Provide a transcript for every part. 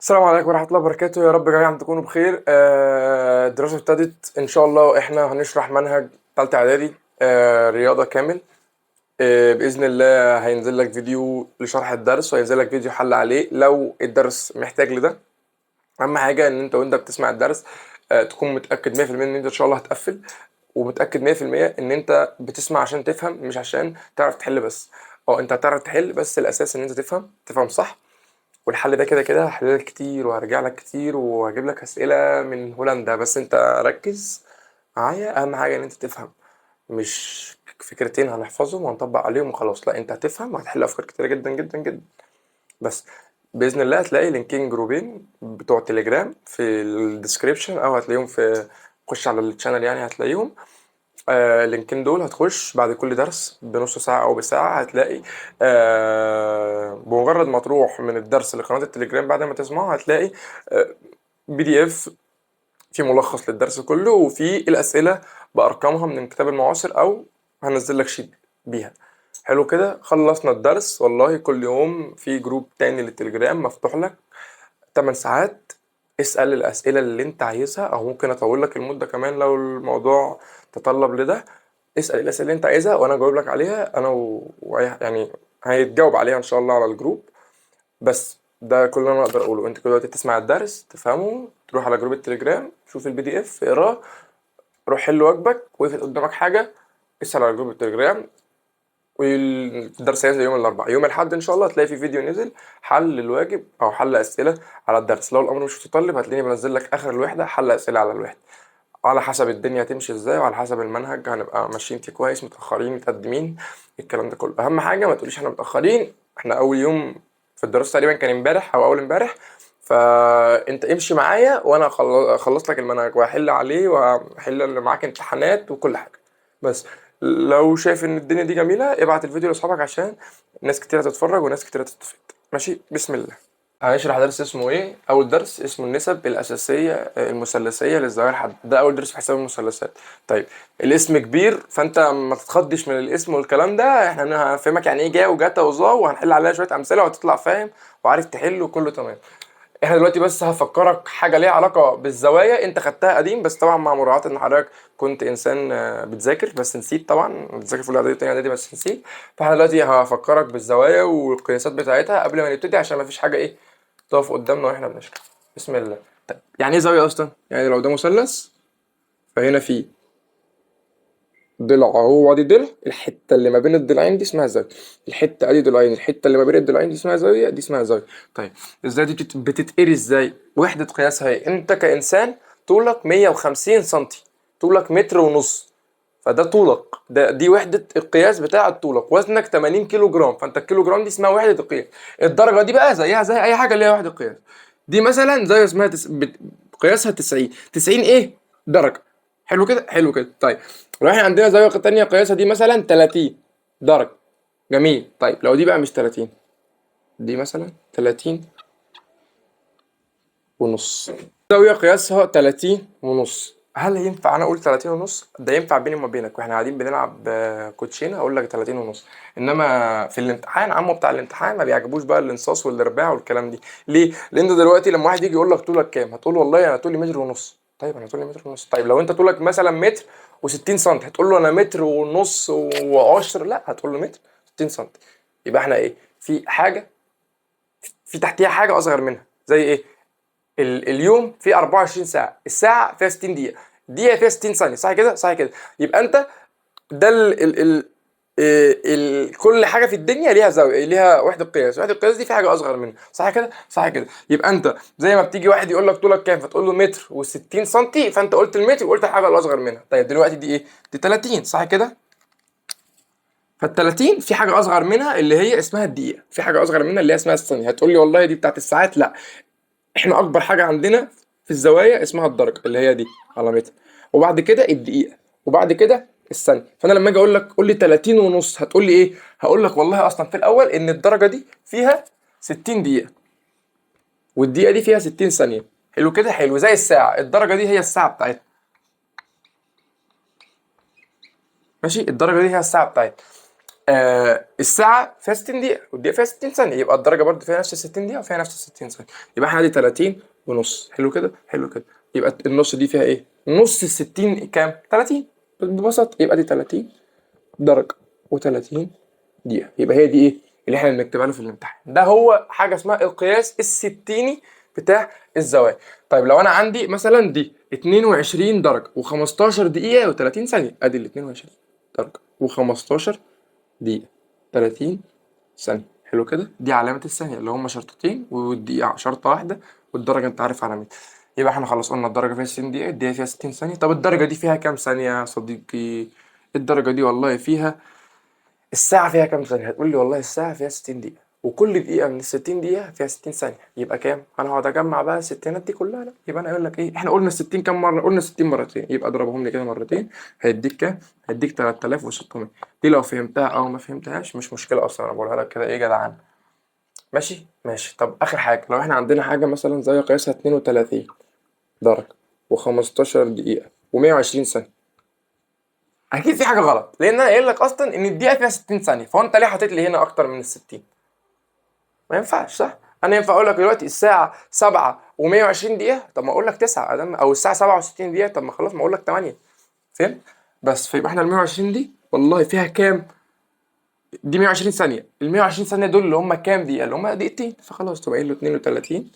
السلام عليكم ورحمة الله وبركاته. يا رب جميعا تكونوا بخير. الدراسة ابتدت إن شاء الله. إحنا هنشرح منهج تالتة إعدادي رياضة كامل. بإذن الله هينزل لك فيديو لشرح الدرس وهينزل لك فيديو حل عليه لو الدرس محتاج لده. أهم حاجة إن أنت وأنت بتسمع الدرس تكون متأكد 100% إن أنت إن شاء الله هتقفل، ومتأكد 100% إن أنت بتسمع عشان تفهم مش عشان تعرف تحل بس. أنت هتعرف تحل بس الأساس إن أنت تفهم صح. والحل ده كده كده هحللك كتير وهرجع لك كتير وهجيب لك أسئلة من هولندا، بس انت ركز معايا. أهم حاجة إن انت تفهم، مش فكرتين هنحفظهم وهنطبق عليهم وخلاص. لا، انت هتفهم وهتحل أفكار كتيرة جدا جدا جدا. بس بإذن الله هتلاقي لينكين جروبين بتوع تليجرام في الديسكريبشن، أو هتلاقيهم في، خش على الشانل يعني هتلاقيهم. اللينكين دول هتخش بعد كل درس بنص ساعة أو بساعة، هتلاقي بمجرد ما تروح من الدرس لقناة التليجرام بعد ما تسمعه هتلاقي PDF في ملخص للدرس كله، وفي الأسئلة بأرقامها من كتاب المعاصر، أو هنزل لك شيت بيها. حلو كده، خلصنا الدرس. والله كل يوم في جروب تاني للتليجرام مفتوح لك 8 ساعات. اسأل الأسئلة اللي انت عايزها، او ممكن اطول لك المدة كمان لو الموضوع تطلب لده. اسأل الأسئلة اللي انت عايزها وانا اجاوب لك عليها، انا يعني هيتجاوب عليها ان شاء الله على الجروب. بس ده كل اللي انا اقدر اقوله. انت دلوقتي تسمع الدرس تفهمه، تروح على جروب التليجرام، شوف PDF اقراه، روح حل واجبك. وقفت قدامك حاجة، اسأل على جروب التليجرام. والدرس هينزل يوم الاربعاء. يوم الاحد ان شاء الله هتلاقي في فيديو نزل حل الواجب او حل اسئله على الدرس. لو الامر مش متطلب هتلاقيني بنزل لك اخر الوحده حل اسئله على الوحده، على حسب الدنيا هتمشي ازاي وعلى حسب المنهج هنبقى ماشيين فيه كويس، متاخرين، متقدمين، الكلام ده كله. اهم حاجه ما تقوليش احنا متاخرين. احنا اول يوم في الدراسه تقريبا كان امبارح او اول امبارح، فانت امشي معايا وانا اخلص لك المنهج وهحل عليه وهحل اللي معاك امتحانات وكل حاجه. بس لو شايف ان الدنيا دي جميله ابعت الفيديو لاصحابك عشان ناس كتير تتفرج وناس كتير تستفيد. ماشي، بسم الله. هنشرح درس اسمه ايه؟ اول درس اسمه النسب الاساسيه المثلثيه للزوايا الحاده. ده اول درس في حساب المثلثات. طيب، الاسم كبير فانت ما تتخضش من الاسم والكلام ده. احنا هنفهمك يعني ايه جا وجاتا وظا، وهنحل عليها شويه امثله وهتطلع فاهم وعارف تحل وكله تمام. احنا دلوقتي بس هفكرك حاجه ليها علاقه بالزوايا، انت خدتها قديم بس طبعا مع مراعاه ان حضرتك كنت انسان بتذاكر بس نسيت. طبعا بتذاكر في الاعدادي والتانية اعدادي بس نسيت. فاحنا دلوقتي هفكرك بالزوايا والقياسات بتاعتها قبل ما نبتدي، عشان ما فيش حاجه ايه تقف قدامنا واحنا بنشرح. بسم الله. طيب، يعني ايه زاويه اصلا؟ يعني لو ده مثلث فهنا في ضلع اهو، وادي ضلع، الحته اللي ما بين الضلعين دي اسمها زاويه. الحته ادي ضلعين، الحته اللي ما بين الضلعين دي اسمها زاويه، دي اسمها زاويه. طيب، ازاي دي بتتقري ازاي؟ وحده قياسها ايه؟ انت كانسان طولك 150 سنتي، طولك متر ونص، فده طولك. دي وحده القياس بتاعه طولك. وزنك 80 كيلو جرام، فانت الكيلو جرام دي اسمها وحده القياس. الدرجه دي بقى زيها زي اي حاجه ليها وحده قياس. دي مثلا زي اسمها قياسها 90. 90 ايه؟ درجه. حلو كده، حلو كده. طيب، لو احنا عندنا زاويه تانية قياسها دي مثلا 30 درجه. جميل. طيب لو دي بقى مش 30، دي مثلا 30 ونص، زاويه قياسها 30 ونص. هل ينفع انا اقول 30 ونص؟ ده ينفع بيني وما بينك واحنا قاعدين بنلعب كوتشينه اقول لك 30 ونص. انما في الامتحان عمو بتاع الامتحان ما بيعجبوش بقى الانصاص والارباع والكلام دي. ليه؟ لان دلوقتي لما واحد يجي يقول لك طولك كام هتقول والله انا طولي متر ونص. طيب انا طولي متر ونص. طيب لو انت طولك مثلا متر و60 سم هتقول له انا متر ونص و10؟ لا، هتقول له متر 60 سم. يبقى احنا ايه؟ في حاجه في تحتيها حاجه اصغر منها. زي ايه؟ اليوم فيه 24 ساعة، الساعة فيها 60 دقيقة، الدقيقة فيها 60 ثانية، صح كده؟ صح كده. يبقى انت ده كل حاجة في الدنيا ليها زاوية، ليها وحدة قياس. وحدة القياس دي في حاجة أصغر منها، صح كده؟ صح كده. يبقى أنت زي ما بتيجي واحد يقول لك طولك كام فتقول له متر و60 سنتي، فأنت قلت المتر وقلت الحاجة الأصغر منها. طيب دلوقتي دي إيه؟ دي 30، صح كده؟ فال 30 في حاجة أصغر منها اللي هي اسمها الدقيقة، في حاجة أصغر منها اللي هي اسمها الثانية. هتقول لي والله دي بتاعت الساعات. لا، احنا اكبر حاجه عندنا في الزوايا اسمها الدرجه اللي هي دي علامتها، وبعد كده الدقيقه، وبعد كده الثانيه. فانا لما اجي اقول لك قول لي 30 ونص هتقول لي ايه؟ هقول لك والله اصلا في الاول ان الدرجه دي فيها 60 دقيقه والدقيقه دي فيها 60 ثانيه. حلو كده، حلو. زي الساعه، الدرجه دي هي الساعه بتاعتها. ماشي، الدرجه دي هي الساعه بتاعتها. الساعه فيها 60 دقيقه والدقيقه فيها 60 ثانيه، يبقى الدرجه برضو فيها نفس ال 60 دقيقه وفيها نفس ال 60 ثانيه. يبقى احنا دي 30 ونص. حلو كده، حلو كده. يبقى النص دي فيها ايه؟ نص ال 60 كام؟ 30 ببساطه. يبقى دي 30 درجه و30 دقيقه. يبقى هي دي ايه اللي احنا بنكتبها له في الامتحان. ده هو حاجه اسمها القياس الستيني بتاع الزوايا. طيب لو انا عندي مثلا دي 22 درجه و15 دقيقه و30 ثانيه، ادي ال 22 درجه و15 دقيقه 30 ثانيه. حلو كده. دي علامه الثانيه اللي هم شرطتين، والدقيقه شرطه واحده، والدرجه انت عارف علامتها. يبقى احنا خلاص قلنا الدرجه فيها 60 دقيقه، الدقيقه فيها 60 ثانيه. طب الدرجه دي فيها كام ثانيه يا صديقي؟ الدرجه دي والله فيها، الساعة فيها كام ثانية؟ هتقول لي والله الساعة فيها 60 دقيقة، وكل دقيقة من ال 60 دقيقة فيها 60 ثانية. يبقى كام؟ أنا هقعد أجمع بقى الستينات دي كلها؟ لا. يبقى أنا أقول لك إيه؟ إحنا قلنا ال 60 كام مرة؟ قلنا 60 مرتين. يبقى اضربهم لي كده مرتين، هيديك كام؟ هيديك 3600. دي لو فهمتها أو ما فهمتهاش مش مشكلة أصلا، أنا بقولها لك كده إيه جدعان. ماشي؟ ماشي. طب آخر حاجة، لو إحنا عندنا حاجة مثلا زي قياسها 32 درجة و15 دقيقة و120 ثانية، اكيد في حاجه غلط، لان انا قايل لك اصلا ان الدقيقه فيها 60 ثانيه، فانت ليه حاطط لي هنا اكتر من ال 60؟ ما ينفعش صح. انا ينفع اقول لك دلوقتي الساعه 7 و120 دقيقه؟ طب ما اقول لك 9 ادم، او الساعه 67 دقيقه، طب ما خلاص ما اقول لك 8. فهمت؟ بس فيبقى احنا ال 120 دي والله فيها كام؟ دي 120 ثانيه. ال 120 ثانيه دول اللي هم كام دقيقه؟ اللي هم دقيقتين. فخلاص تبقى قايل له 32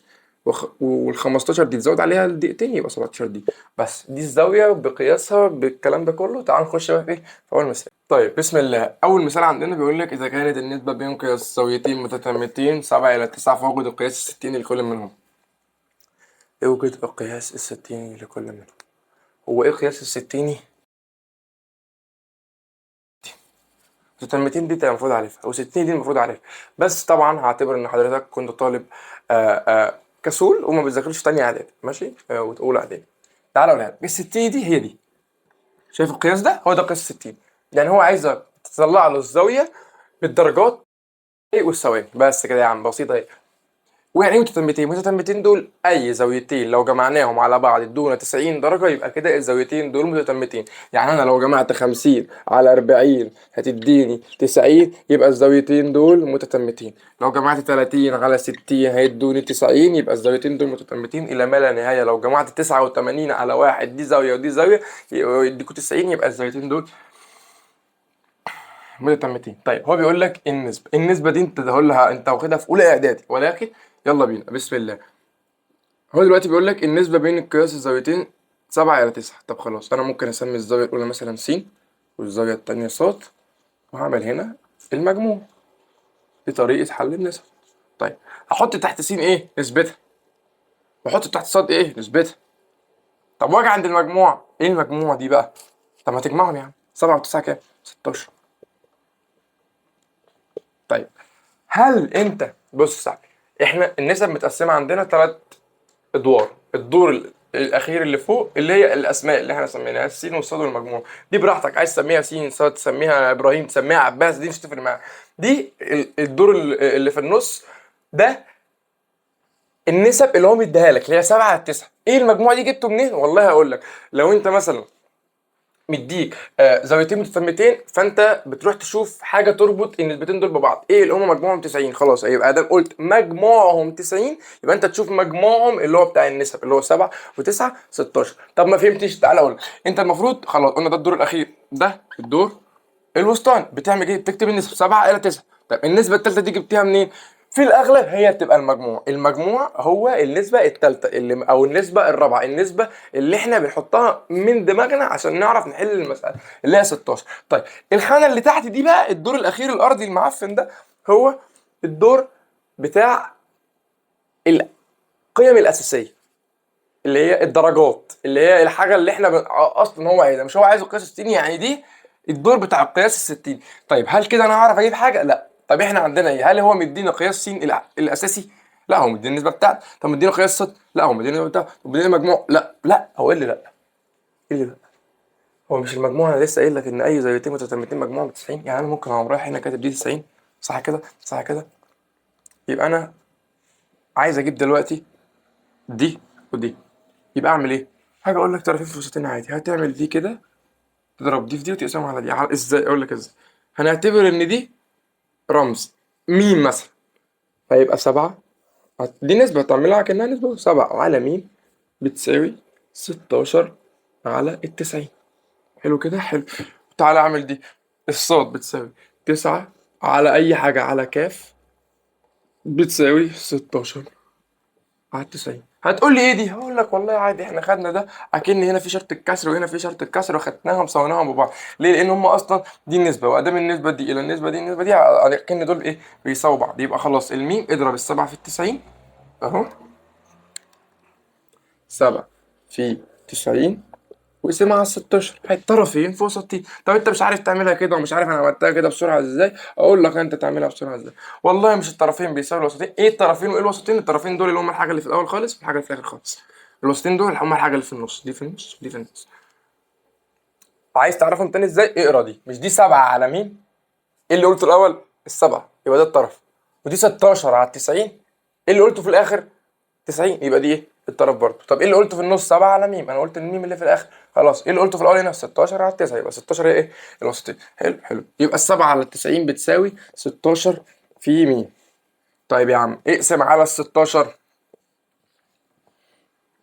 وال 15 دي تزود عليها الدقيقتين يبقى 17 دي. بس دي الزاويه بقياسها بالكلام ده كله. تعال نخش بقى في ايه؟ في اول مثال. طيب بسم الله. اول مثال عندنا بيقول لك اذا كانت النسبه بين قياس زاويتين متتامتين 7 الى 9 فوجد القياس الستيني لكل منهم. اوجد القياس الستيني لكل منهم. هو ايه القياس الستيني؟ متتمتين دي انت المفروض عارفها، و60 دي المفروض عارفها. بس طبعا هعتبر ان حضرتك كنت طالب كسول وما بتذاكرش تاني اعدادي، ماشي؟ وتقول اعدادي. تعالى اقولها لك. ال60 دي هي دي. شايف القياس ده؟ هو ده قياس 60. يعني هو عايزك تطلع له الزاويه بالدرجات والثواني. بس كده يا عم، بسيطه اهي. ويعني ايه متتمتين؟ متتمتين دول اي زاويتين لو جمعناهم على بعض ادونا 90 درجه، يبقى كده الزاويتين دول متتمتين. يعني انا لو جمعت 50 على 40 هتديني 90، يبقى الزاويتين دول متتمتين. لو جمعت 30 على 60 هيدوني 90، يبقى الزاويتين دول متتمتين الى ما لا نهايه. لو جمعت 89 على 1 دي زاويه ودي زاويه يديكوا 90، يبقى الزاويتين دول متتمتين. طيب هو بيقول لك النسبه دي انت تقولها انت واخدها في اولى اعدادي، ولكن يلا بينا بسم الله. هو دلوقتي بيقول لك النسبة بين قياس الزاويتين 7 إلى 9. طب خلاص أنا ممكن أسمي الزاوية الأولى مثلا س، والزاوية التانية ص، وهعمل هنا المجموع. دي طريقة حل النسب. طيب هحط تحت س إيه؟ نسبتها. وأحط تحت ص إيه؟ نسبتها. طب وأجي عند المجموع، إيه المجموع دي بقى؟ طب ما تجمعهم يا عم. 7 و9 كام؟ 16. طيب هل أنت بص يا صاحبي، إحنا النسب متقسمة عندنا 3 ادوار. الدور الاخير اللي فوق اللي هي الاسماء اللي احنا سميناها السين والصاد والمجموع. دي براحتك، عايز تسميها سين صاد، تسميها ابراهيم، تسميها عباس، دي مش تفرق معاك. دي الدور اللي في النص ده النسب اللي هو مديها لك اللي هي 7 على 9. ايه المجموع دي جبته منين؟ والله هقول لك. لو انت مثلا مديك زاويتين متسمتين، فانت بتروح تشوف حاجه تربط النسبتين دول ببعض. ايه اللي هم مجموعهم 90؟ خلاص يبقى ادام قلت مجموعهم 90 يبقى انت تشوف مجموعهم اللي هو بتاع النسب اللي هو 7 و9 16. طب ما فهمتش؟ تعالى اقول لك. انت المفروض خلاص قلنا ده الدور الاخير، ده الدور الوسطاني. بتعمل ايه؟ بتكتب النسب 7 الى 9. طب النسبه الثالثه دي جبتيها منين؟ في الاغلب هي بتبقى المجموع. المجموع هو النسبه الثالثه اللي او النسبه الرابعه، النسبه اللي احنا بنحطها من دماغنا عشان نعرف نحل المساله اللي هي 16. طيب الخانه اللي تحت دي بقى الدور الاخير الارضي المعفن ده هو الدور بتاع القيم الاساسيه اللي هي الدرجات، اللي هي الحاجه اللي احنا اصلا هو عايزها. مش هو عايز القياس 60 يعني دي الدور بتاع القياس ال 60. طيب هل كده انا هعرف اجيب حاجه؟ لا. طب احنا عندنا ايه؟ هل هو مدينا قياس س الاساسي؟ لا هو مدينا النسبه بتاعته. طب مدينا قياس ص؟ لا هو مدينا النسبه بتاعته. طب مدينا مجموع؟ لا لا. هو ايه اللي لا؟ ايه اللي لا؟ هو مش المجموع انا لسه قايل لك ان اي زاويتين متتمتين مجموعهم 90؟ يعني انا ممكن اقوم رايح هنا كاتب دي 90 صح كده؟ صح كده. يبقى انا عايز اجيب دلوقتي دي ودي. يبقى اعمل ايه؟ حاجه اقول لك طرفين في وسطين عادي. هتعمل دي كده، تضرب دي في دي وتقسمها على دي. ازاي؟ اقول لك ازاي. هنعتبر ان دي رمز م مثلا، فيبقى 7 دي نسبة تعملها كأنها نسبة، 7 على م بتساوي 16 على 90. حلو كده، حلو. تعالى اعمل دي، الصاد بتساوي 9 على أي حاجة على كاف بتساوي 16 على 90. هتقول لي ايه دي؟ هقول لك والله عادي، احنا خدنا ده اكن هنا في شرط الكسر وهنا في شرط الكسر وخدناهم سويناهم ببعض. ليه؟ لان هم اصلا دي النسبه، وادام النسبه دي الى النسبه دي النسبه دي اكن دول ايه بيساووا بعض. يبقى خلاص الميم اضرب السبعه في التسعين اهو، 7 في 90 واقسمها على 16 الطرفين في وسطين. طب انت مش عارف تعملها كده ومش عارف انا عملتها كده بسرعه ازاي، اقول لك انت تعملها بسرعه ازاي. والله مش الطرفين بيساوي الوسطين. ايه الطرفين وايه الوسطين؟ الطرفين دول اللي هم الحاجه اللي في الاول خالص والحاجه اللي في الاخر خالص. الوسطين دول هم الحاجه اللي في النص، دي في النص ودي في النص. عايز تعرفهم تاني ازاي؟ اقرا دي، مش دي 7 على مين؟ ايه اللي قلته الاول؟ السبعه، يبقى ده الطرف. ودي 16 على 90، ايه اللي قلته في الاخر؟ 90، يبقى دي ايه؟ الطرف برضه. طب ايه اللي قلته في النص؟ 7 على ميم، انا قلت الميم اللي في الاخر. خلاص، ايه اللي قلته في الاول هنا؟ 16 على 9، يبقى 16 هي ايه؟ الوسطين. حلو حلو، يبقى ال7 على 90 بتساوي 16 في ميم. طيب يا عم اقسم على ال 16.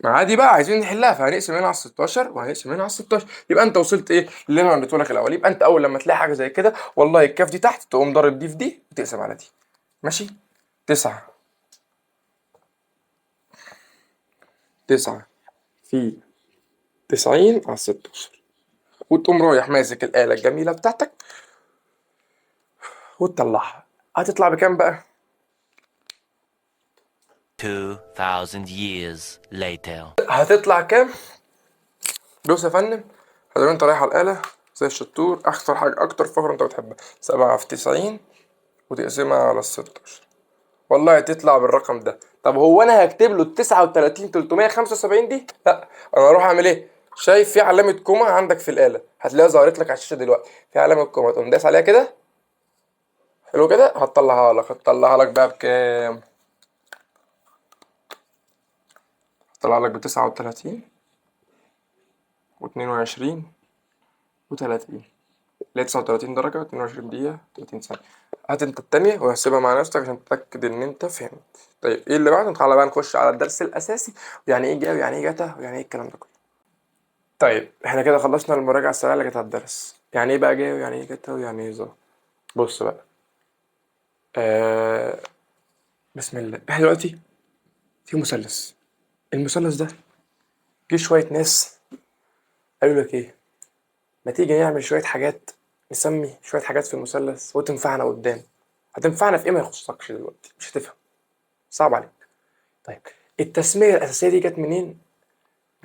ما عادي بقى، عايزين نحلها، فهنقسم هنا على 16 وهنقسم هنا على 16. يبقى انت وصلت ايه اللي انا اديته لك الاول. يبقى انت اول لما تلاقي حاجه زي كده، والله الكاف دي تحت، تقوم ضارب دي في دي وتقسم على دي. ماشي. 9 9 في 90 على 16، وتقوم رايح ماسك الآلة الجميلة بتاعتك وتطلعها. هتطلع بكام بقى؟ 2000 years later. هتطلع كام؟ بص يا فندم، هتقول انت رايح على الآلة زي الشطور، اكتر حاجة اكتر فقرة انت بتحبها، 7 في 90 وتقسمها على 16. والله هتطلع بالرقم ده. طب هو انا هكتب له ال 39 375 دي؟ لا، انا هروح اعمل ايه؟ شايف في علامة كوما عندك في الآلة، هتلاقيها ظهرت لك على الشاشة دلوقتي، في علامة كوما، تقوم دايس عليها كده. حلو كده، هتطلعها لك بقى بكام؟ هتطلع لك ب39 و22 و30، اللي هي 39 درجة و22 دقيقة 30 ثانية. هات انت التانية واحسبها مع نفسك عشان تتأكد ان انت فهمت. طيب ايه اللي بعده؟ تعالى بقى نخش على الدرس الأساسي، ويعني ايه جا ويعني ايه جتا ويعني ايه الكلام ده كله. طيب احنا كده خلصنا المراجعة السريعة اللي كانت على الدرس. يعني ايه بقى جا ويعني ايه جتا ويعني ايه ظا؟ بص بقى، آه بسم الله. احنا دلوقتي في مثلث، المثلث ده جه شوية ناس قالوا لك ايه، ما تيجي نعمل شوية حاجات، نسمي شوية حاجات في المثلث وتنفعنا قدام. هتنفعنا في ايه ما يخصكش دلوقتي، مش هتفهم، صعب عليك. طيب التسمية الأساسية دي جت منين؟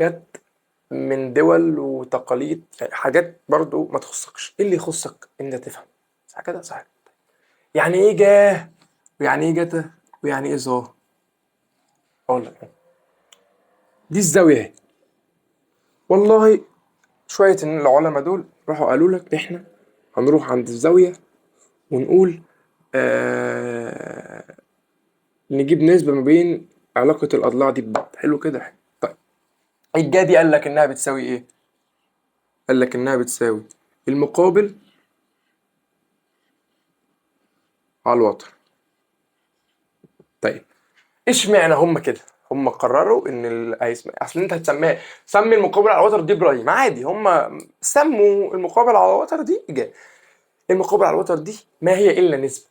جت من دول وتقاليد، يعني حاجات برضو ما تخصكش. ايه اللي يخصك انت تفهم، صح كده؟ صح. يعني ايه جاه ويعني ايه جتا ويعني ايه ظا؟ اقول لك دي الزاوية اهي. والله شوية ان العلماء دول راحوا قالوا لك احنا هنروح عند الزاوية ونقول نجيب نسبة ما بين علاقة الأضلاع دي ببعض. حلو كده، حلو. طيب الجا قال لك إنها بتساوي إيه؟ قال لك إنها بتساوي المقابل على الوتر. طيب اشمعنى هم كده؟ هم قرروا إن أصل أنت هتسميها، سمي المقابل على الوتر دي إبراهيم عادي، هم سموا المقابل على الوتر دي جا. المقابل على الوتر دي ما هي إلا نسبة،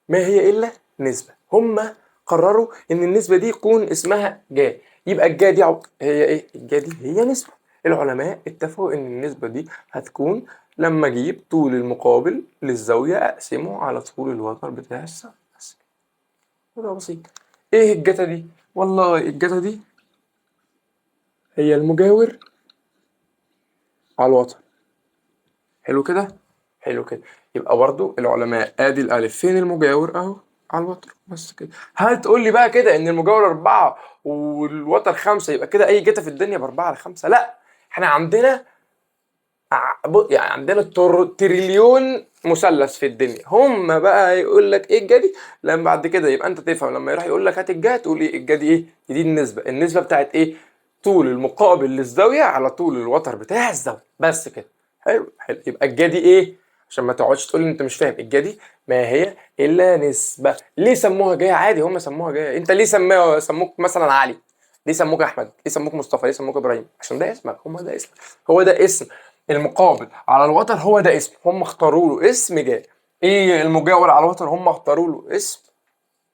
ما هي إلا نسبة. هم قرروا إن النسبة دي يكون اسمها جا. يبقى الجا دي هي إيه؟ الجا دي هي نسبة. العلماء اتفقوا إن النسبة دي هتكون لما أجيب طول المقابل للزاوية أقسمه على طول الوتر بتاع الزاوية. بس كده بسيط. إيه الجتا دي؟ والله الجتا دي هي المجاور على الوتر. حلو كده؟ حلو كده. يبقى برضو العلماء ادي الالف، فين المجاور؟ اهو على الوتر، بس كده. هل تقول لي بقى كده ان المجاور 4 والوتر 5 يبقى كده اي جتا في الدنيا ب4 على 5؟ لا، احنا عندنا يعني عندنا تريليون مثلث في الدنيا. هم بقى يقول لك ايه الجدي لما بعد كده يبقى انت تفهم، لما يروح يقول لك هات الجهه تقول ايه الجدي ايه؟ دي النسبه بتاعت ايه؟ طول المقابل للزاويه على طول الوتر بتاع الزاويه، بس كده. حلو حلو. يبقى الجدي ايه؟ عشان ما تقعدش تقول لي انت مش فاهم. الجا دي ما هي الا نسبه. ليه سموها جايه؟ عادي هم سموها جايه. انت ليه سموك مثلا علي؟ ليه سموك احمد؟ ليه سموك مصطفى؟ ليه سموك ابراهيم؟ عشان ده اسمك. هم ده اسمك. هو ده اسم المقابل على الوتر، هو ده اسم. هم اختاروا له اسم جا. ايه المجاور على الوتر؟ هم اختاروا له اسم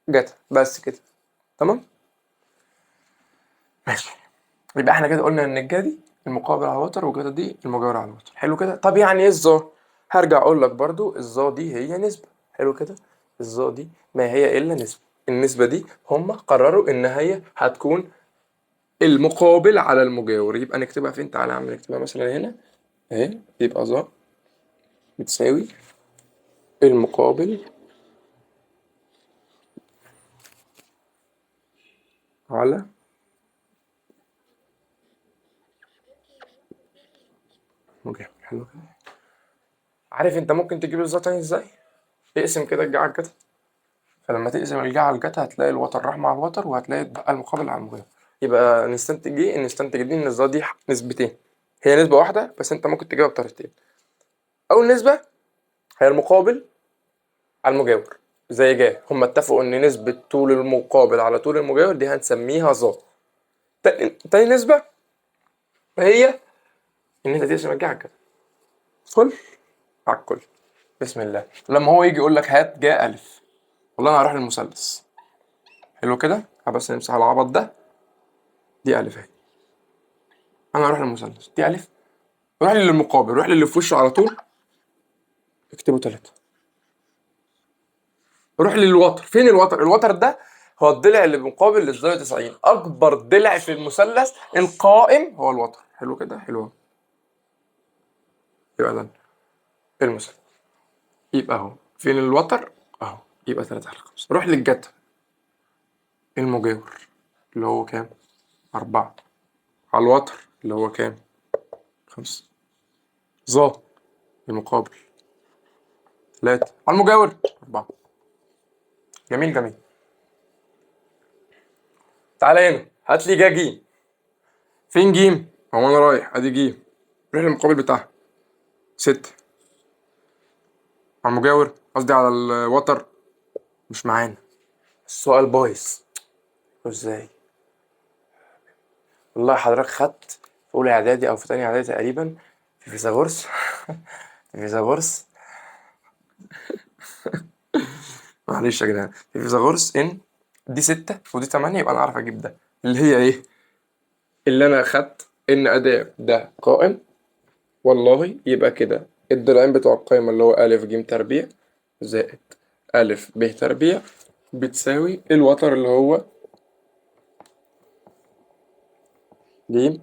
جتا. بس كده. تمام. ماشي. يبقى احنا كده قلنا ان الجا دي المقابل على الوتر، وجتا دي المجاور على الوتر. حلو كده. طب يعني ايه الظا؟ هرجع اقول لك برضو الظا دي هي نسبة. حلو كده. الظا دي ما هي الا نسبة. النسبة دي هم قرروا ان هي هتكون المقابل على المجاور. يبقى نكتبها فين؟ تعالى يا عم نكتبها مثلا هنا اهي. يبقى ظا بتساوي المقابل على مجاور. حلو كده. عارف انت ممكن تجيب الظا تاني ازاي؟ اقسم كده الجا على الجتا. فلما تقسم الجا على الجتا هتلاقي الوتر راح مع الوتر، وهتلاقي اتبقى المقابل على المجاور. يبقى نستنتج ايه؟ نستنتج دي ان الظا دي نسبتين. هي نسبة واحدة بس انت ممكن تجيبها بطريقتين. اول نسبة هي المقابل على المجاور زي جا. هم اتفقوا ان نسبة طول المقابل على طول المجاور دي هنسميها ظا. تاني نسبة هي ان انت تقسم الجا على الجتا. كل على الكل. بسم الله. لما هو يجي يقول لك هات جا الف، والله انا هروح للمثلث. حلو كده. بس نمسح العبط ده. دي الف اهي. انا هروح للمثلث دي الف. روح لي للمقابل، روح لي اللي في وشه على طول اكتبه 3. روح لي للوتر. فين الوتر؟ الوتر ده هو الضلع اللي مقابل للزاوية 90. أكبر ضلع في المثلث القائم هو الوتر. حلو كده. حلو. يبقى ده المثلث. يبقى أهو. فين الوتر؟ أهو. يبقى 3 على 5. روح للجتا المجاور اللي هو كام؟ 4 على الوتر اللي هو كام؟ 5. ظا المقابل 3 على المجاور 4. جميل جميل. تعالى هنا هات لي جا جيم. فين جيم؟ هو انا رايح ادي جيم. روح للمقابل بتاعها 6 على المجاور، قصدي على الوتر. مش معانا. السؤال بايظ. ازاي؟ والله حضرتك خدت في اولى اعدادي او في تانية اعدادي تقريبا في فيثاغورس. في فيثاغورس. معلش يا جدعان. في فيثاغورس ان دي 6 ودي 8 يبقى انا اعرف اجيب ده. اللي هي ايه؟ اللي انا خدت ان اداة ده قائم. والله يبقى كده الضلعين بتوع القائمة اللي هو أ ج تربيع زائد أ ب تربيع بتساوي الوتر اللي هو ج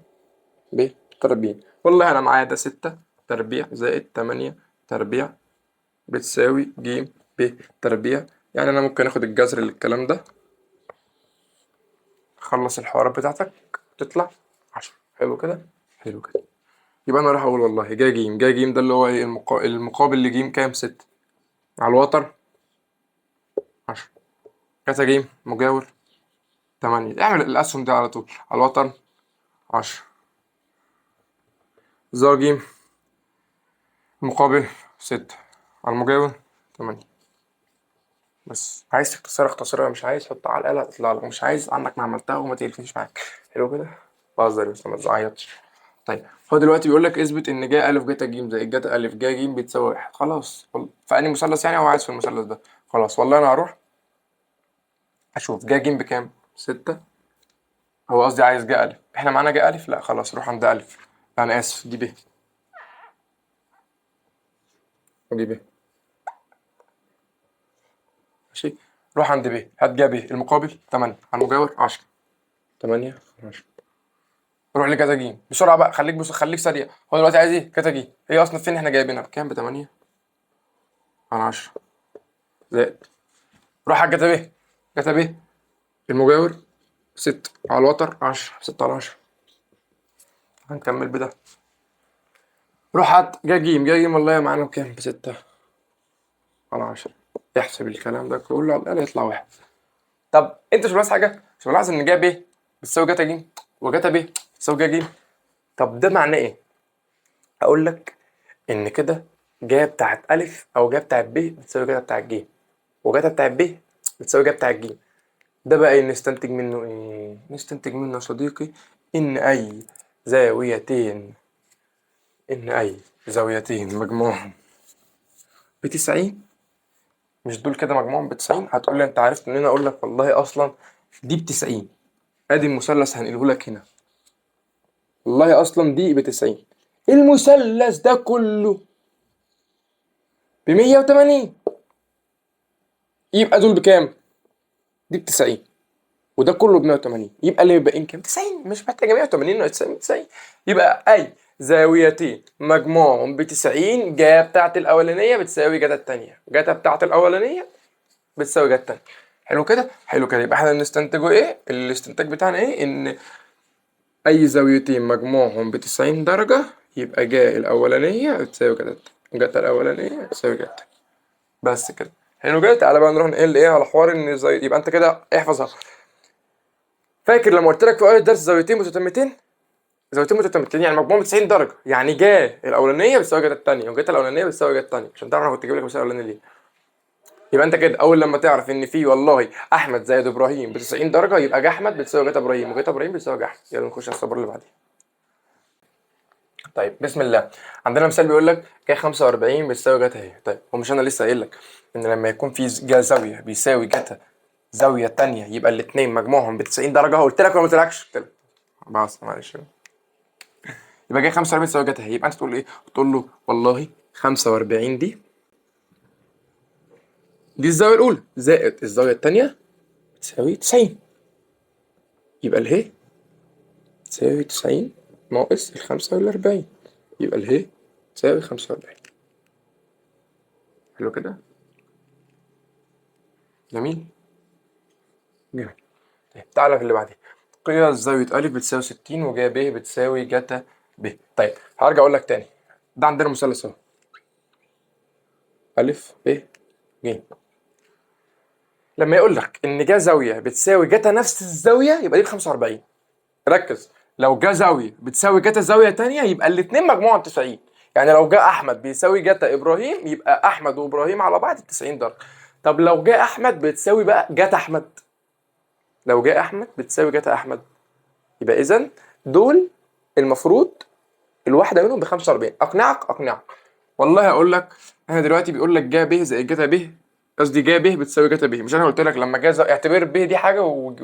ب تربيع. والله أنا معايا ده 6 تربيع زائد 8 تربيع بتساوي ج ب تربيع. يعني أنا ممكن آخد الجذر للكلام ده. خلص الحوارات بتاعتك تطلع 10. حلو كده. حلو كده. يبقى أنا راح أقول والله جا ج ده اللي هو إيه؟ المقابل لج كام؟ 6 على الوتر 10. كاتا جيم مجاور 8. اعمل الأسهم دي على طول. على الوتر 10. زا جيم مقابل 6 على المجاور 8. بس عايز تختصرها اختصرها، مش عايز حط على الآلة هتطلع لك، مش عايز عنك ما عملتها وما تقرفنيش معاك. حلو كده. بهزر بس ما تزعيطش. طيب هو دلوقتي بيقول لك اثبت ان جا ألف جتا ج زائد جتا ألف جا ج بتساوي 1. خلاص. فأني مثلث يعني هو عايز في المثلث ده. خلاص والله أنا هروح أشوف جا ج بكام؟ 6. هو قصدي عايز جا ألف. احنا معانا جا ألف؟ لا خلاص روح عند ألف. أنا آسف دي ب. ودي ب. ماشي. روح عند ب. هات جا ب المقابل 8 على المجاور 10. 8 10. روح لكذا ج بسرعة بقى. خليك سريع. هو دلوقتي عايز ايه؟ كذا ج. هي أصلا فين احنا جايبينها؟ كام؟ ب 8 على 10 زائد. روح على جتا ب. جتا ب المجاور 6 على الوتر 10. 6 على 10. هنكمل بده. روح هات جا ج. جا ج والله معانا بكام؟ ب 6 على 10. يحسب الكلام ده كله على الآلة يطلع 1. طب انت مش ملاحظ حاجه؟ مش ملاحظ ان جا ب بتساوي جتا ج وجتا ب بتساوي جا ج؟ طب ده معناه ايه؟ هقول لك ان كده جا بتاعت ألف أو جا بتاعت ب بتساوي جا بتاعت ج، وجا بتاعت ب بتساوي جا بتاعت ج. ده بقى نستنتج منه إيه؟ نستنتج منه يا صديقي إن أي زاويتين مجموعهم ب90، مش دول كده مجموعهم ب90؟ هتقول لي أنت عرفت منين؟ أقول لك والله أصلا دي ب90. أدي المثلث هنقله لك هنا، والله أصلا دي ب90. المثلث ده كله ب180، يبقى دول بكام؟ دي ب90 وده كله ب180، يبقى اللي باقيين كام؟ 90. مش محتاجه 180 ولا 90. يبقى اي زاويتين مجموعهم ب90 جا بتاعت الاولانيه بتساوي جتا الثانيه، جتا بتاعت الاولانيه بتساوي جتا الثانيه. حلو كده؟ حلو كده. يبقى احنا بنستنتجه ايه؟ الاستنتاج بتاعنا ايه؟ ان اي زاويتين مجموعهم ب90 درجه يبقى جا الاولانيه بتساوي جتا التانية، جتا الاولانيه بتساوي جتا التانية. بس كده. حلو كده. تعالى بقى نروح نقل ايه على حوار ان زي، يبقى انت كده احفظها. فاكر لما قلت لك في اول الدرس زاويتين متتمتين؟ زاويتين متتمتين يعني مجموعهم 90 درجه، يعني جا الاولانيه بتساوي جا الثانيه وجا الاولانيه بتساوي جا الثانيه، عشان تعرف انا كنت جايب لك المثال الاولاني ليه. يبقى انت كده اول لما تعرف ان في والله احمد زائد ابراهيم ب 90 درجه، يبقى جا احمد بتساوي جا ابراهيم وجا ابراهيم بتساوي جا احمد. يلا نخش على الصبر اللي بعديه. طيب بسم الله. عندنا مثال بيقول لك جا 45 بتساوي جا اهي. طيب هو مش انا لسه قايل لك ان لما يكون في جا زاويه بيساوي جا زاويه ثانيه يبقى الاثنين مجموعهم ب 90 درجه؟ قلت لك ولا ما قلتلكش؟ قلت لك. بس معلش. يبقى جاي 45 تساوي جتا اهي. يبقى انت تقول له ايه؟ تقول له والله 45 دي الزاويه الاولى زائد الزاويه الثانيه تساوي 90، يبقى اله تساوي 90 ناقص ال 45، يبقى اله تساوي 45. حلو كده؟ جميل؟ جميل. طيب تعالى في اللي بعديه. قياس زاويه أ بتساوي 60 وجايه ب بتساوي جتا ب. طيب هرجع اقول لك تاني، ده عندنا مثلث اهو أ ب ج. لما يقول لك ان جا زاويه بتساوي جتا نفس الزاويه يبقى دي ب 45. ركز، لو جا زاويه بتساوي جتا زاويه تانية يبقى الاثنين مجموعهم 90. يعني لو جا احمد بيساوي جتا ابراهيم يبقى احمد وابراهيم على بعض 90 درجه. طب لو جا احمد بتساوي بقى جتا احمد، لو جا احمد بتساوي جتا احمد، يبقى اذا دول المفروض الواحده منهم ب 45. اقنعك؟ اقنعك. والله هقول لك. انا دلوقتي بيقول لك جا ب زائد جتا ب، قصدي جا ب بتساوي جتا ب. مش انا قلت لك لما جا اعتبر ب دي حاجه وب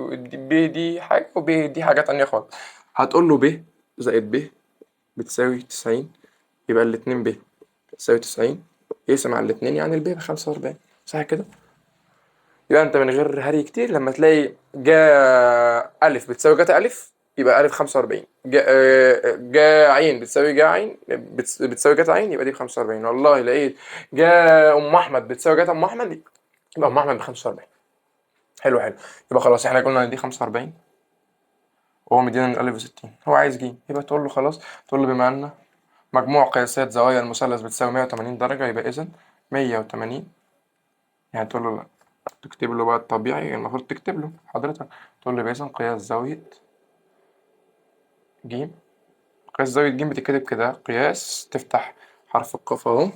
دي حاجه وب دي حاجه تانية خالص. هتقول له ب زائد ب بتساوي 90، يبقى الاتنين ب بتساوي 90، يقسم على الاتنين يعني الب ب 45. صح كده؟ يبقى انت من غير هري كتير لما تلاقي جا الف بتساوي جتا الف يبقى الف 45، جا عين بتساوي جا عين بتساوي جتا عين يبقى دي ب 45. والله لقيت جا ام احمد بتساوي جتا ام احمد يبقى ام احمد ب 45. حلو حلو. يبقى خلاص احنا قلنا ان دي 45 وهو مدينا من الف 60، هو عايز ج، يبقى تقول له خلاص، تقول له بما ان مجموع قياسات زوايا المثلث بتساوي 180 درجة يبقى إذا 180. يعني تقول له لا، تكتب له بقى الطبيعي المفروض تكتب له حضرتك، تقول له يبقى إذا قياس زاوية ج. قياس زاوية ج بتتكتب كده، قياس تفتح حرف القاف أهو،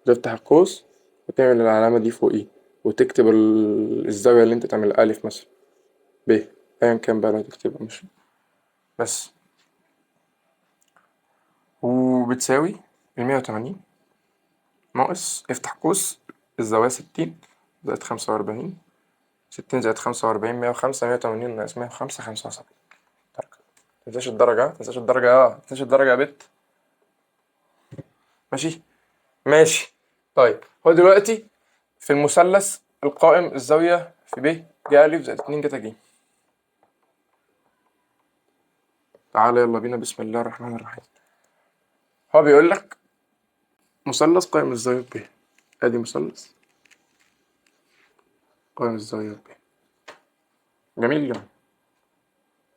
تفتح القوس وتعمل العلامة دي فوقيه وتكتب الزاوية اللي أنت تعمل ألف مثلا ب، أيا كان بقى اللي هتكتبها مش بس، وبتساوي 180 ناقص افتح قوس الزوايا 60 زائد 45، 60 زائد 45 105، 180 ناقص 105 75 درجة. متنساش الدرجة، متنساش الدرجة، متنساش الدرجة يا بت. ماشي؟ ماشي. طيب هو دلوقتي في المثلث القائم الزاوية في ب جا أ زائد 2 جتا ج. تعالى يلا بينا بسم الله الرحمن الرحيم. هو بيقول لك مثلث قائم الزاوية ب، ادي مثلث قائم الزاوية ب. جميل جميل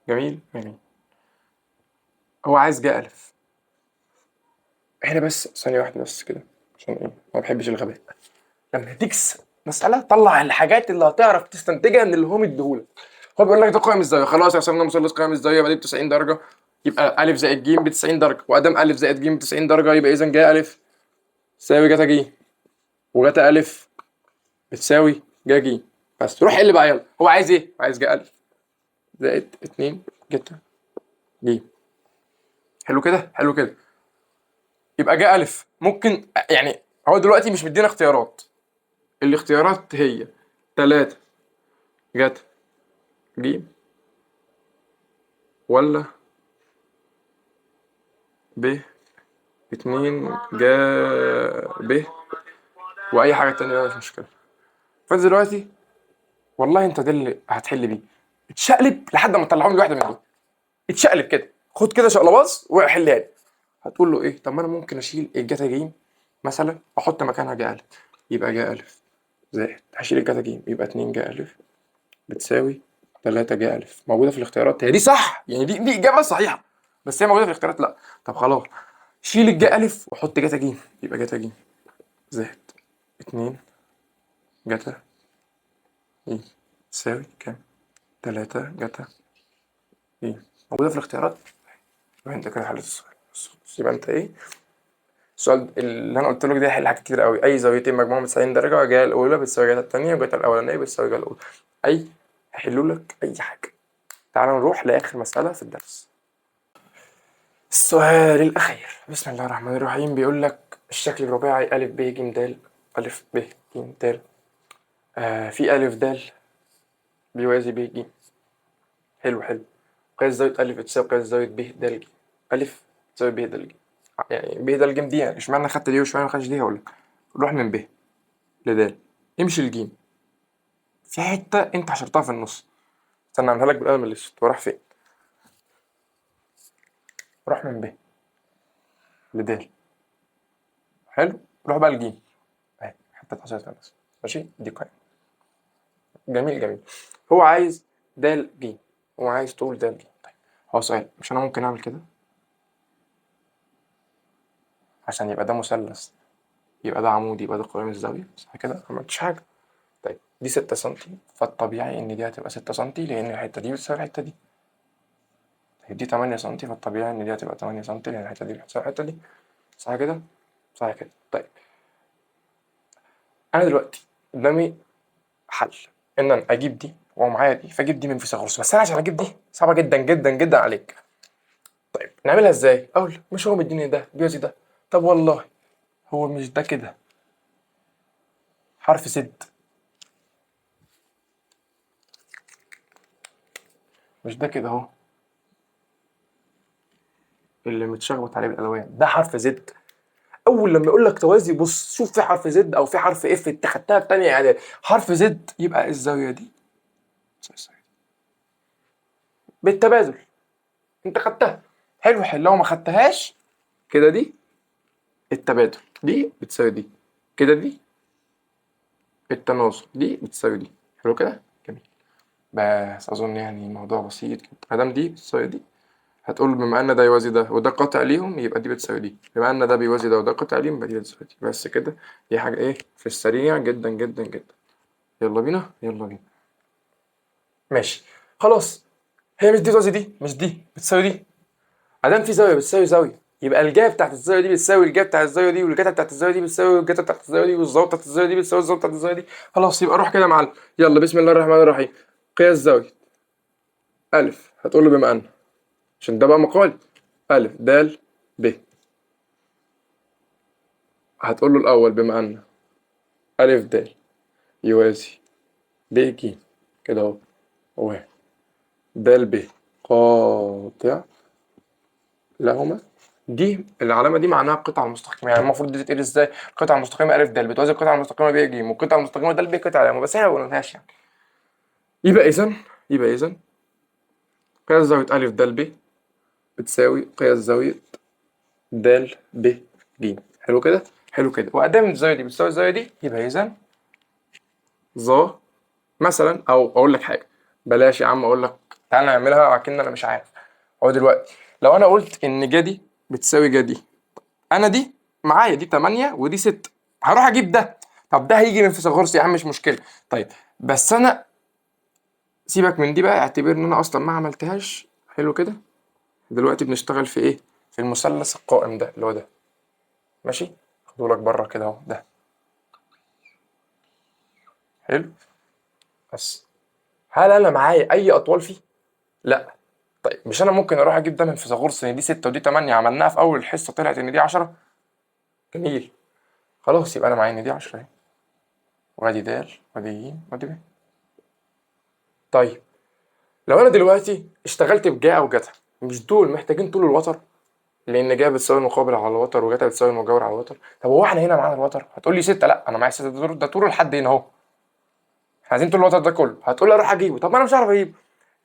جميل جميل. هو عايز جا ألف. احنا بس ثانية واحدة بس كده عشان ايه؟ ما بحبش الغباء. لما تكس مسألة طلع الحاجات اللي هتعرف تستنتجها من اللي هو مديهولك. هو بيقول لك ده قائم الزاوية، خلاص رسمنا مثلث قائم الزاوية يبقى دي ب 90 درجة، يبقى أ زائد ج ب 90 درجة، وأدام أ زائد ج ب 90 درجة يبقى إذا جا أ تساوي جتا ج، وجتا ألف بتساوي جا ج. بس روح حل بقى يلا. هو عايز ايه؟ عايز جا ألف زائد 2 جتا ج. حلو كده، حلو كده. يبقى جا ألف ممكن يعني، هو دلوقتي مش مدينا اختيارات. الاختيارات هي 3 جتا ج، ولا ب 2 جا ب، واي حاجه تانية بقى مش مشكله. فانت دلوقتي والله انت ده اللي هتحل بيه، اتشقلب لحد ما تطلعهم لي واحده من دول. اتشقلب كده، خد كده شقلباز وحلها لي. هتقول له ايه؟ طب ما انا ممكن اشيل الجتا ج مثلا واحط مكانها جا الف، يبقى جا الف زائد هشيل الجتا ج يبقى 2 جا الف بتساوي 3 جا الف. موجوده في الاختيارات، هي دي صح يعني، دي اجابه صحيحه، بس هي موجوده في الاختيارات لا. طب خلاص، شيل الجا الف وحط جتا ج، يبقى جتا ج زائد 2 جتا ج تساوي كام؟ 3 جتا ج. موجوده في الاختيارات. يبقى انت كده حليت السؤال. بص، يبقى انت ايه؟ السؤال اللي انا قلت لك ده هيحل حاجات كتير قوي. اي زاويتين مجموعهم 90 درجه، جهه الاولى بتساوي جهه الثانيه، وجهه الاولانيه بتساوي جهه الاولى. اي هيحلوا لك اي حاجه. تعال نروح لاخر مساله في الدرس. السؤال الاخير، بسم الله الرحمن الرحيم. بيقول لك الشكل الرباعي ا ب ج د، ا ب ج د، في ا د بيوازي ب ج. حلو حلو. قياس زاويه ا بتساوي قياس زاويه ب د ج. ا بتساوي ب د ج. يعني ب د ج دي يعني اشمعنى خدت دي واشمعنى ما خدتش دي؟ هقول لك. روح من ب لدال، امشي الجيم، في حته انت حشرتها في النص. استنى اعملها لك بالقلم الاسود. وراح فين؟ روح من ب لدال. حلو. روح بقى الجيم اهي، حته اتحشرت في النص. ماشي، دي قائمه. جميل جميل. هو عايز دال ج، هو عايز طول دال ج. طيب هو سؤال، مش انا ممكن اعمل كده عشان يبقى ده مثلث، يبقى ده عمود، يبقى ده قائم الزاويه، صح كده؟ ما عملتش حاجه. طيب دي 6 سم، فالطبيعي ان دي هتبقى 6 سم لان الحته دي بتساوي الحته دي. طيب دي 8 سم، فالطبيعي ان دي هتبقى 8 سم لان الحته دي بتساوي الحته دي، صح كده؟ صح كده. طيب انا دلوقتي قدامي حل ان انا اجيب دي ومعايا دي، فاجيب دي من فيثاغورس، بس انا عشان اجيب دي صعبه جدا جدا جدا عليك. طيب نعملها ازاي؟ اقول مش هو مديني ده بيوزي ده؟ طب والله هو مش ده كده حرف زد؟ مش ده كده اهو اللي متشخبط عليه بالالوان ده حرف زد؟ اول لما يقول لك توازي بص شوف في حرف زد او في حرف اف، انت خدتها في تانية اعدادي حرف زد، يبقى الزاويه دي بالتبادل، انت خدتها. حلو حلو. لو ما خدتهاش كده، دي التبادل دي بتساوي دي، كده دي التناظر دي بتساوي دي. حلو كده، جميل. بس اظن يعني الموضوع بسيط كده. ما دام دي بتساوي دي، هتقول بما ان ده يوازي ده وده قاطع ليهم يبقى دي بتساوي دي، بما ان ده بيوازي ده وده قاطع ليهم يبقى دي بتساوي دي. بس كده، دي حاجه ايه في السريع جدا جدا جدا. يلا بينا يلا بينا. ماشي خلاص. هي مش دي توازي دي، مش دي بتساوي دي. ادام في زاويه بتساوي زاويه، يبقى الجهه بتاعت الزاويه دي بتساوي الجهه بتاعت الزاويه دي، والجهه بتاعت الزاويه دي بتساوي الجهه بتاعت الزاويه دي، والزاويه بتاعت الزاويه دي بتساوي الزاويه بتاعت الزاويه دي. خلاص يبقى روح كده يا معلم. يلا بسم الله الرحمن الرحيم. قياس زاويه الف، هتقول له بما ان، عشان ده بقى مقال، الف د ب، هتقول له الاول بما ان الف د يوازي ب ج، كده اهو، واحد د ب قاطع لهما. دي العلامه دي معناها القطعه المستقيمه، يعني المفروض دي تتقري ازاي؟ القطعه المستقيمه ا د بتوازي القطعه المستقيمه ب ج، والقطعه المستقيمه د ب قطعه لهما، بس احنا ما قلناهاش يعني. يبقى اذا قياس زاويه ا د ب بتساوي قياس زاويه د ب ج. حلو كده، حلو كده. وادام الزاويه دي بتساوي الزاويه دي، يبقى اذا ظا مثلا، او اقول لك حاجه، بلاش يا عم اقول لك، تعالى نعملها اكن انا مش عارف. هو دلوقتي لو انا قلت ان جا دي بتساوي جا دي، انا دي معايا دي 8 ودي 6، هروح اجيب ده. طب ده هيجي من فيثاغورس يا عم، مش مشكله. طيب بس انا سيبك من دي بقى، اعتبر ان انا اصلا ما عملتهاش. حلو كده. دلوقتي بنشتغل في ايه؟ في المثلث القائم ده اللي هو ده. ماشي خدولك بره كده اهو ده. حلو. بس هل انا معايا اي اطوال فيه؟ لا. طيب مش انا ممكن اروح اجيب ده من فيثاغورس ان دي 6 ودي 8، عملناها في اول الحصه طلعت ان دي 10. جميل. خلاص يبقى انا معايا ان دي 10 اهي، وادي د وادي ج وادي ب. طيب لو انا دلوقتي اشتغلت بجا او جتا، مش دول محتاجين طول الوتر؟ لان جا بتساوي المقابل على الوتر وجتا بتساوي المجاور على الوتر. طب هو احنا هنا معانا الوتر؟ هتقول لي 6. لا انا معايا 6، ده طول لحد هنا اهو. احنا عايزين طول الوتر ده كله. هتقول لي اروح اجيبه. طب ما انا مش هعرف اجيبه.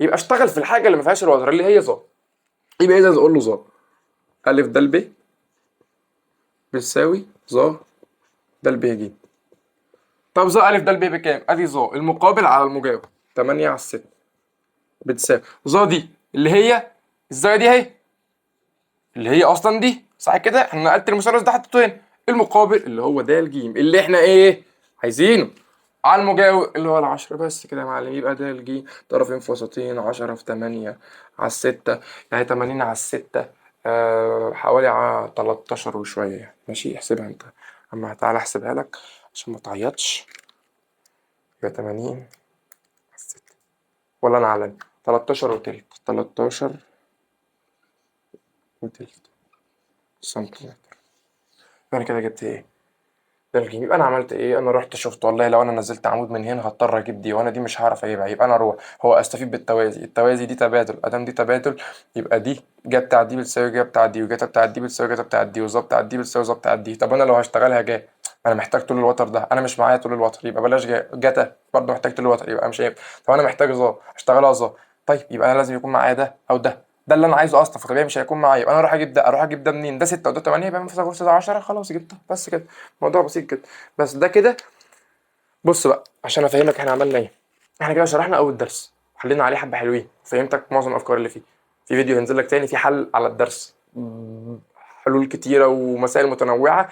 يبقى اشتغل في الحاجه اللي ما فيهاش الوتر اللي هي ظا. يبقى اذا اقول له ظا الف د ب بتساوي ظا د ب ج. طب ظا الف د ب بكام؟ ادي ظا المقابل على المجاور 8 على 6 بتساوي ظا دي اللي هي الزاويه دي اهي، اللي هي اصلا دي صح كده. احنا نقلت المثلث ده حطيته هنا. المقابل اللي هو د ج اللي احنا ايه عايزينه على المجاور اللي هو ال10. بس كده يا معلم. يبقى د ج طرفين في وسطين 10 في 8 على 6، يعني 80 على 6 حوالي 13 وشويه يعني. ماشي احسبها انت. اما تعالى احسبها لك عشان ما تعيطش. يبقى 80 على 6 ولا انا على 13 وتلت. 13 وتلت سنتيمتر. انا كده جبت ايه؟ ده الجيم. يبقى انا عملت ايه؟ انا رحت شفت والله لو انا نزلت عمود من هنا هضطر اجيب دي، وانا دي مش هعرف اجيبها. يبقى انا اروح هو استفيد بالتوازي. التوازي دي تبادل، ادام دي تبادل يبقى دي جا بتاع دي بتساوي جا بتاع دي، وجاتا بتاع دي بتساوي جاتا بتاع دي، وظا بتاع دي بتساوي ظا بتاع دي. طب انا لو هشتغلها جا انا محتاج طول الوتر ده، انا مش معايا طول الوتر يبقى بلاش جا. جاتا برضه محتاج طول الوتر يبقى مش هينفع. طب انا محتاج ظا هشتغلها ظا. طيب يبقى انا لازم يكون معايا ده او ده اللي انا عايزه اصلا، فطبيعي مش هيكون معايا. يبقى انا اروح اجيب ده. اروح اجيب ده منين؟ ده 6 وده 8 يبقى من فيثاغورس ده 10. خلاص جبته. بس كده موضوع بسيط كده. بس ده كده. بص بقى عشان افهمك احنا عملنا ايه. احنا كده شرحنا اول درس وحلينا عليه حبه حلوين، فهمتك معظم الافكار اللي فيه. في فيديو هينزل لك تاني في حل على الدرس حلول كتيره ومسائل متنوعه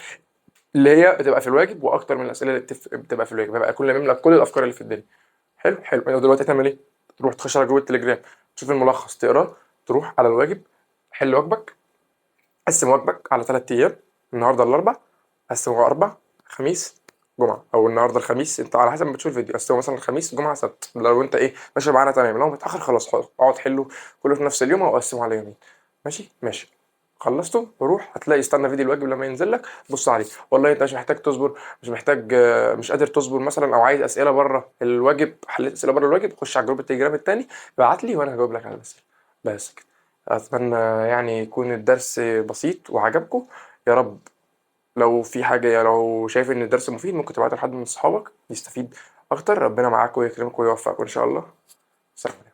اللي هي بتبقى في الواجب، واكتر من الاسئله اللي بتبقى في الواجب. ببقى كل مملك كل الافكار اللي في الدنيا. حلو حلو. انت دلوقتي تعمل ايه؟ تروح تخش على جروب التليجرام تشوف الملخص تقراه، تروح على الواجب حل واجبك. قسم واجبك على 3 ايام. النهارده الاربع، قسمه اربع خميس جمعه، او النهارده الخميس انت على حسب ما تشوف الفيديو. قسمه مثلا الخميس جمعه سبت. لو انت ايه ماشي معانا تمام، لو متاخر خلاص اقعد حله كله في نفس اليوم او قسمه على يومين. ماشي ماشي. خلصته وروح هتلاقي استنى فيديو الواجب لما ينزل لك بص عليه. والله انت مش محتاج تصبر، مش محتاج مش قادر تصبر مثلا، او عايز اسئله بره الواجب، حليت اسئله بره الواجب، خش على جروب التليجرام التاني ابعت لي وانا هجاوب لك على الاسئله. بس كده. اتمنى يعني يكون الدرس بسيط وعجبكم يا رب. لو في حاجة، لو شايف إن الدرس مفيد ممكن تبعته لحد من صحابك يستفيد أكتر. ربنا معاكم ويكرمكم ويوفقكم إن شاء الله. سلام عليكم.